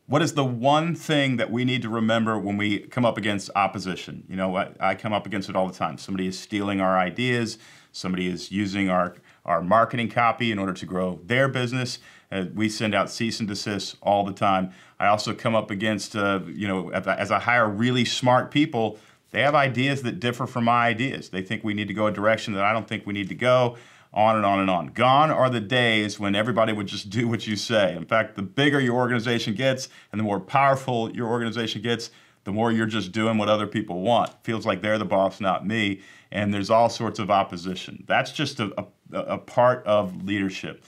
What is the one thing that we need to remember when we come up against opposition? You know, I come up against it all the time. Somebody is stealing our ideas. Somebody is using our marketing copy in order to grow their business. We send out cease and desist all the time. I also come up against, you know, as I hire really smart people, they have ideas that differ from my ideas. They think we need to go a direction that I don't think we need to go. On and on and on. Gone are the days when everybody would just do what you say. In fact, the bigger your organization gets and the more powerful your organization gets, the more you're just doing what other people want. Feels like they're the boss, not me, and there's all sorts of opposition. That's just a part of leadership.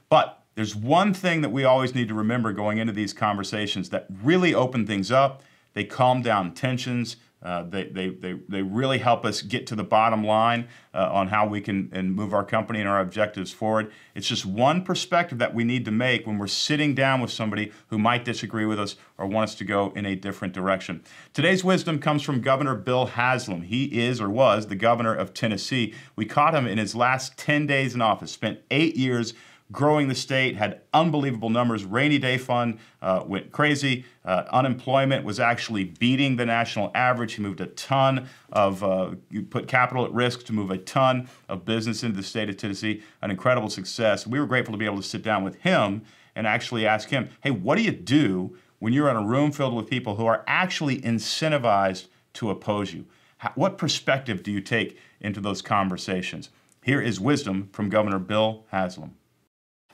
But there's one thing that we always need to remember going into these conversations that really open things up. They calm down tensions. They really help us get to the bottom line on how we can move our company and our objectives forward. It's just one perspective that we need to make when we're sitting down with somebody who might disagree with us or want us to go in a different direction. Today's wisdom comes from Governor Bill Haslam. He is or was the governor of Tennessee. We caught him in his last 10 days in office, spent 8 years growing the state, had unbelievable numbers. Rainy day fund went crazy. Unemployment was actually beating the national average. He moved a ton of, you put capital at risk to move a ton of business into the state of Tennessee. An incredible success. We were grateful to be able to sit down with him and actually ask him, hey, what do you do when you're in a room filled with people who are actually incentivized to oppose you? What perspective do you take into those conversations? Here is wisdom from Governor Bill Haslam.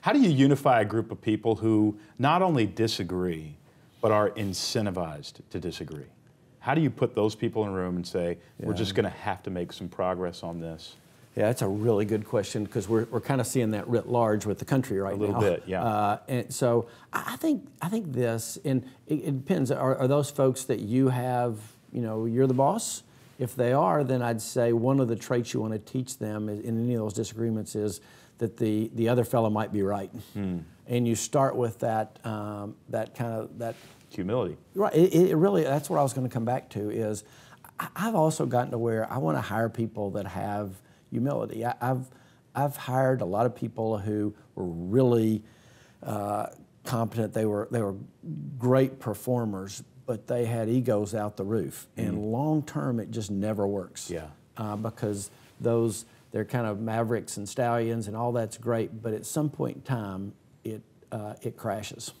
How do you unify a group of people who not only disagree, but are incentivized to disagree? How do you put those people in a room and say, we're just going to have to make some progress on this? Yeah, that's a really good question because we're kind of seeing that writ large with the country right now. A little bit, yeah. And so I think this, and it depends. Are those folks that you have, you know, you're the boss? If they are, then I'd say one of the traits you want to teach them in any of those disagreements is that the other fellow might be right, and you start with that that humility. Right. It really, that's what I was going to come back to. Is I've also gotten to where I want to hire people that have humility. I've hired a lot of people who were really competent. They were great performers, but they had egos out the roof, and long term it just never works. Yeah. Because they're kind of mavericks and stallions, and all that's great, but at some point in time, it crashes.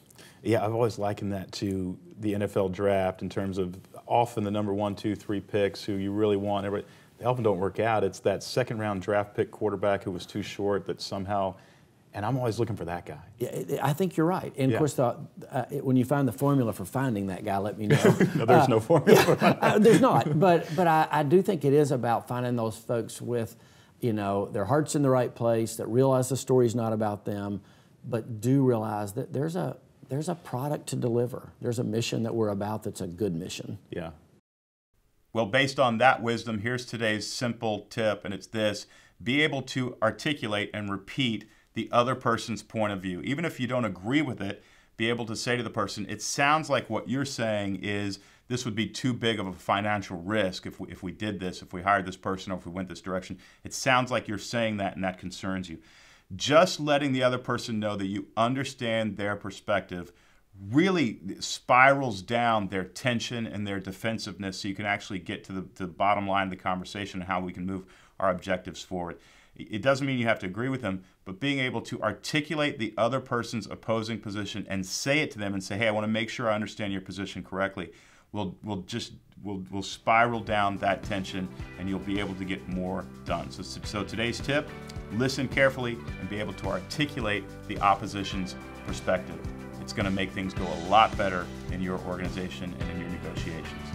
Yeah, I've always likened that to the NFL draft in terms of often the number 1, 2, 3 picks who you really want. They often don't work out. It's that second round draft pick quarterback who was too short that somehow, and I'm always looking for that guy. Yeah, I think you're right. And of course, when you find the formula for finding that guy, let me know. No, there's no formula for that. There's not, but I do think it is about finding those folks with, you know, their heart's in the right place, that realize the story's not about them, but do realize that there's a product to deliver. There's a mission that we're about that's a good mission. Yeah. Well, based on that wisdom, here's today's simple tip, and it's this: be able to articulate and repeat the other person's point of view. Even if you don't agree with it, be able to say to the person, it sounds like what you're saying is this would be too big of a financial risk if we did this, if we hired this person, or if we went this direction. It sounds like you're saying that, and that concerns you. Just letting the other person know that you understand their perspective really spirals down their tension and their defensiveness, so you can actually get to the bottom line of the conversation and how we can move our objectives forward. It doesn't mean you have to agree with them, but being able to articulate the other person's opposing position and say it to them and say, hey, I want to make sure I understand your position correctly, will spiral down that tension, and you'll be able to get more done. So today's tip: listen carefully and be able to articulate the opposition's perspective. It's going to make things go a lot better in your organization and in your negotiations.